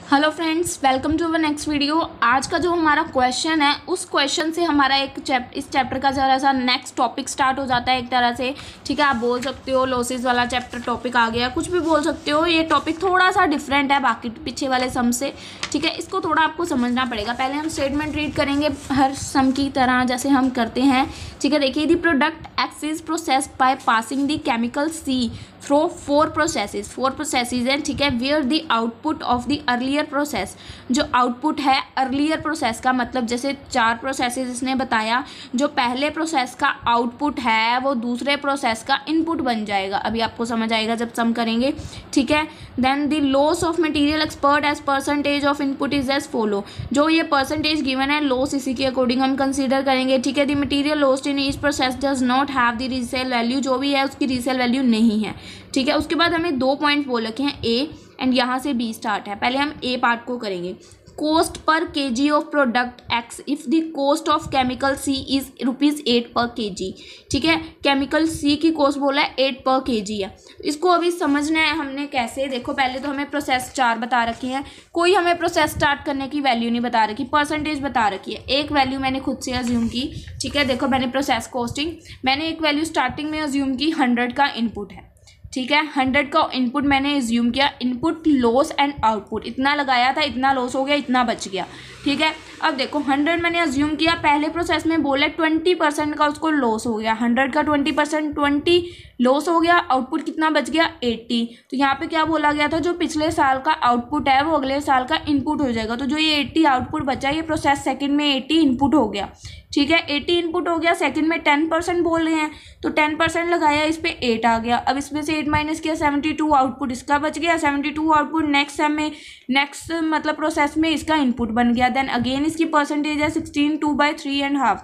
Hello friends, welcome to our next video. आज का जो हमारा क्वेश्चन है उस क्वेश्चन से हमारा इस चैप्टर का जरा सा नेक्स्ट टॉपिक स्टार्ट हो जाता है एक तरह से। ठीक है, आप बोल सकते हो लॉसेस वाला चैप्टर टॉपिक आ गया, कुछ भी बोल सकते हो। ये टॉपिक थोड़ा सा डिफरेंट है बाकी पीछे वाले सम से। ठीक है, इसको थोड़ा आपको समझना पड़ेगा। पहले हम स्टेटमेंट रीड करेंगे हर सम की तरह जैसे हम करते हैं। ठीक है, देखिए the product X is processed by passing the chemical C through four processes हैं। ठीक है, where the output of the earlier process, जो आउटपुट है अर्लियर प्रोसेस का, मतलब जैसे 4 प्रोसेसेस इसने बताया, जो पहले प्रोसेस का आउटपुट है वो दूसरे प्रोसेस का इनपुट बन जाएगा। अभी आपको समझ आएगा जब सम करेंगे। ठीक है, then the loss of material expert as percentage of input is as follow. जो ये परसेंटेज गिवन है लॉस इसी के अकॉर्डिंग हम कंसीडर करेंगे। ठीक है, the material lost in each process does not have the resale value, जो भी है उसकी रीसेल वैल्यू नहीं है। ठीक है, उसके बाद हमें 2 पॉइंट बोल रखे हैं ए एंड यहाँ से बी स्टार्ट है। पहले हम ए पार्ट को करेंगे। Cost per kg of product X if the cost of chemical C is ₹8 per KG. ठीक है, केमिकल सी की कॉस्ट बोला है 8 पर केजी है। इसको अभी समझना है हमने कैसे। देखो, पहले तो हमें प्रोसेस 4 बता रखे हैं, कोई हमें प्रोसेस स्टार्ट करने की वैल्यू नहीं बता रखी, परसेंटेज बता रखी है। एक वैल्यू मैंने खुद से अज्यूम की। ठीक है, देखो मैंने प्रोसेस कॉस्टिंग, मैंने एक वैल्यू स्टार्टिंग में अज्यूम की 100 का इनपुट है। ठीक है, 100 का इनपुट मैंने एज्यूम किया। इनपुट लॉस एंड आउटपुट इतना लगाया था, इतना लॉस हो गया, इतना बच गया। ठीक है, अब देखो 100 मैंने अज्यूम किया, पहले प्रोसेस में बोला 20% का उसको लॉस हो गया। 100 का 20% 20 लॉस हो गया, आउटपुट कितना बच गया 80। तो यहाँ पे क्या बोला गया था, जो पिछले साल का आउटपुट है वो अगले साल का इनपुट हो जाएगा। तो जो ये 80 आउटपुट बचा, ये प्रोसेस सेकंड में 80 इनपुट हो गया। ठीक है, 80 इनपुट हो गया, सेकंड में 10% बोल रहे हैं तो 10% लगाया, इस पे 8 आ गया। अब इसमें से 8 माइनस किया, 72 आउटपुट इसका बच गया। 72 आउटपुट नेक्स्ट मतलब प्रोसेस में इसका इनपुट बन गया। देन अगेन इसकी परसेंटेज है 16, 2/3.5,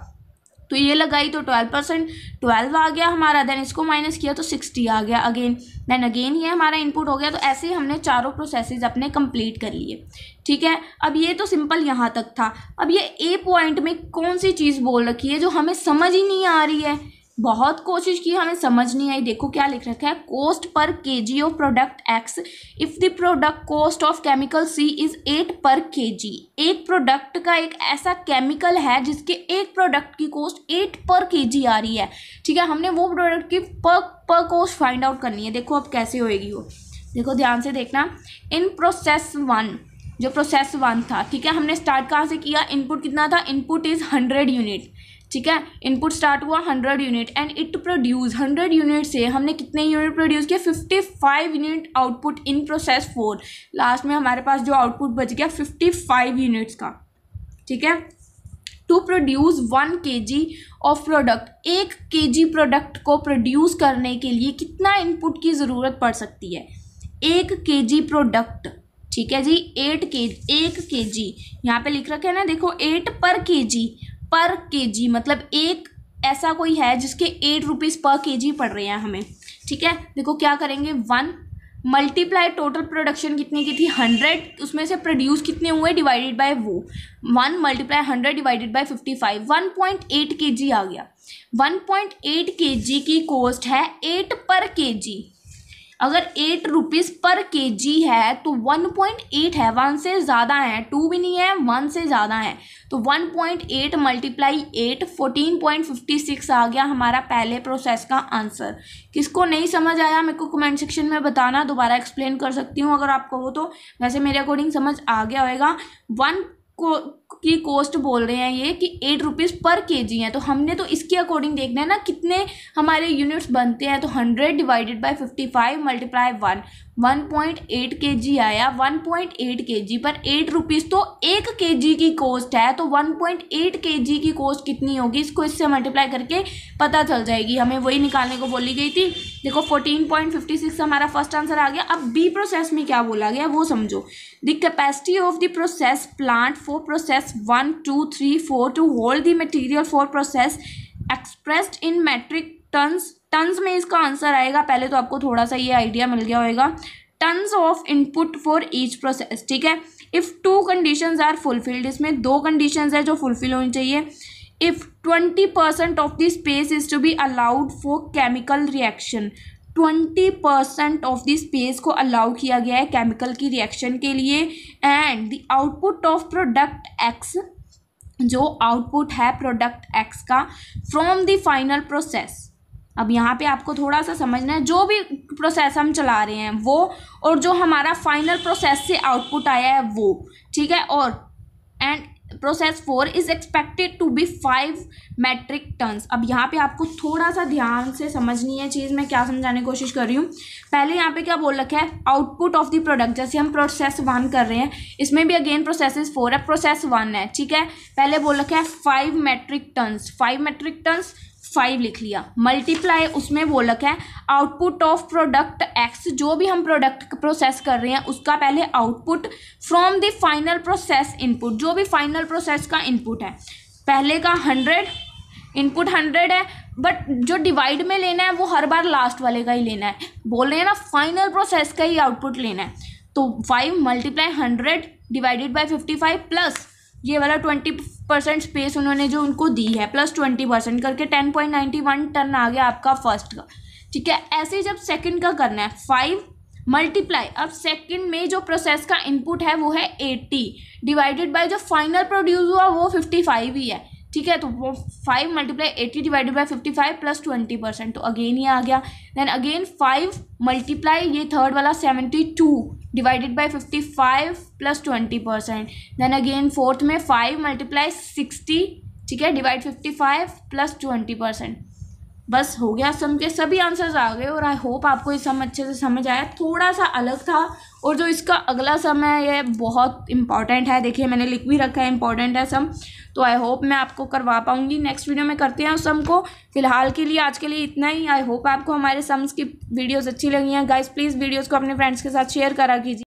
तो ये लगाई तो 12%, 12 आ गया हमारा। देन इसको माइनस किया तो 60 आ गया अगेन। देन अगेन ये हमारा इनपुट हो गया। तो ऐसे ही हमने चारों प्रोसेसेस अपने कंप्लीट कर लिए। ठीक है, अब ये तो सिंपल यहाँ तक था। अब ये ए पॉइंट में कौन सी चीज़ बोल रखी है जो हमें समझ ही नहीं आ रही है। बहुत कोशिश की, हमें समझ नहीं आई। देखो क्या लिख रखा है, cost per kg of product X if the product cost of chemical C is 8 per KG. एक प्रोडक्ट का एक ऐसा केमिकल है जिसके एक प्रोडक्ट की कॉस्ट 8 पर केजी आ रही है। ठीक है, हमने वो प्रोडक्ट की पर कॉस्ट फाइंड आउट करनी है। देखो अब कैसे होएगी वो, देखो ध्यान से देखना। इन प्रोसेस 1, जो प्रोसेस 1 था, ठीक है, हमने स्टार्ट कहाँ से किया, इनपुट कितना था, इनपुट इज 100 यूनिट। ठीक है, इनपुट स्टार्ट हुआ 100 unit and it produce 100 unit से हमने कितने यूनिट प्रोड्यूस किए, 55 unit output in process 4। Last में हमारे पास जो आउटपुट बच गया 55 यूनिट्स का। ठीक है, to produce 1 kg of product, 1 kg product को प्रोड्यूस करने के लिए कितना इनपुट की ज़रूरत पड़ सकती है, 1 kg प्रोडक्ट। ठीक है जी, 1 kg यहाँ पे लिख रखे है ना, देखो 8 पर केजी मतलब एक ऐसा कोई है जिसके 8 रुपीज़ पर केजी पड़ रहे हैं हमें। ठीक है, देखो क्या करेंगे, 1 मल्टीप्लाई टोटल प्रोडक्शन कितने की थी 100, उसमें से प्रोड्यूस कितने हुए डिवाइडेड बाय वो 1 मल्टीप्लाई 100 डिवाइडेड बाय 55, 1.8 kg आ गया। 1.8 kg की कॉस्ट है 8 पर केजी। अगर 8 रुपीज़ पर केजी है तो 1.8 है, 1 से ज़्यादा है, 2 भी नहीं है, 1 से ज़्यादा है। तो 1.8 मल्टीप्लाई 8 14.56 आ गया हमारा पहले प्रोसेस का आंसर। किसको नहीं समझ आया मेरे को कमेंट सेक्शन में बताना, दोबारा एक्सप्लेन कर सकती हूँ अगर आपको हो तो। वैसे मेरे अकॉर्डिंग समझ आ गया होगा। 1 की कॉस्ट बोल रहे हैं ये कि 8 रुपीज़ पर केजी है, तो हमने तो इसके अकॉर्डिंग देखना है ना कितने हमारे यूनिट्स बनते हैं। तो 100 डिवाइडेड बाय 55 मल्टीप्लाई 1.8 kg आया। 1.8 kg पर 8 रुपीज़ तो 1 kg की कॉस्ट है, तो 1.8 kg की कॉस्ट कितनी होगी, इसको इससे मल्टीप्लाई करके पता चल जाएगी। हमें वही निकालने को बोली गई थी। देखो 14.56 हमारा फर्स्ट आंसर आ गया। अब बी प्रोसेस में क्या बोला गया वो समझो। The capacity of the process plant for process 1, 2, 3, 4 to hold the material for process expressed in metric tons में इसका आंसर आएगा। पहले तो आपको थोड़ा सा ये आइडिया मिल गया होगा। Tons of input for each process. ठीक है, इफ़ 2 कंडीशंस आर फुलफिल्ड, इसमें 2 कंडीशंस है जो फुलफिल होनी चाहिए। If 20% of the space is to be allowed for chemical reaction, 20% of the space को अलाउ किया गया है केमिकल की रिएक्शन के लिए, and the output of product X, जो आउटपुट है प्रोडक्ट एक्स का, फ्रॉम द फाइनल प्रोसेस। अब यहाँ पे आपको थोड़ा सा समझना है, जो भी प्रोसेस हम चला रहे हैं वो, और जो हमारा फाइनल प्रोसेस से आउटपुट आया है वो, ठीक है। और and process 4 is expected to be 5 metric tons. अब यहाँ पे आपको थोड़ा सा ध्यान से समझनी है चीज़, मैं क्या समझाने की कोशिश कर रही हूँ। पहले यहाँ पे क्या बोल रखा है, आउटपुट ऑफ द प्रोडक्ट, जैसे हम प्रोसेस 1 कर रहे हैं, इसमें भी अगेन प्रोसेस 4 है, प्रोसेस 1 है, ठीक है। पहले बोल रखा है 5 मेट्रिक टन्स, 5 मेट्रिक टन्स 5 लिख लिया, मल्टीप्लाई उसमें बोल रखा है आउटपुट ऑफ प्रोडक्ट एक्स, जो भी हम प्रोडक्ट प्रोसेस कर रहे हैं उसका पहले output, from the final process input, जो भी फाइनल प्रोसेस का इनपुट है, पहले का 100 इनपुट 100 है, बट जो डिवाइड में लेना है वो हर बार लास्ट वाले का ही लेना है, बोल रहे हैं ना फाइनल प्रोसेस का ही आउटपुट लेना है। तो 5 मल्टीप्लाई 100 डिवाइडेड बाई 55 प्लस ये वाला 20% स्पेस उन्होंने जो उनको दी है, प्लस 20% करके 10.91 टन आ गया आपका फर्स्ट का, ठीक है। ऐसे जब सेकंड का करना है 5 मल्टीप्लाई, अब सेकंड में जो प्रोसेस का इनपुट है वो है 80 डिवाइडेड बाय जो फाइनल प्रोड्यूस हुआ वो 55 ही है, ठीक है। तो वो 5 मल्टीप्लाई 80 डिवाइडेड बाई 55 प्लस 20%, तो अगेन ये आ गया। देन अगेन 5 मल्टीप्लाई ये थर्ड वाला 72 divided by 55 plus 20%। Then again fourth में 5 मल्टीप्लाई 60, ठीक है, डिवाइड 55 प्लस 20%। बस हो गया, सम के सभी आंसर्स आ गए, और आई होप आपको ये सम अच्छे से समझ आया। थोड़ा सा अलग था, और जो इसका अगला सम है ये बहुत इंपॉर्टेंट है, देखिए मैंने लिख भी रखा है इंपॉर्टेंट है सम, तो आई होप मैं आपको करवा पाऊंगी। नेक्स्ट वीडियो में करते हैं उस सम को। फिलहाल के लिए आज के लिए इतना ही। आई होप आपको हमारे सम्स की वीडियोस अच्छी लगी हैं। गाइस प्लीज़ वीडियोस को अपने फ्रेंड्स के साथ शेयर करा कीजिए।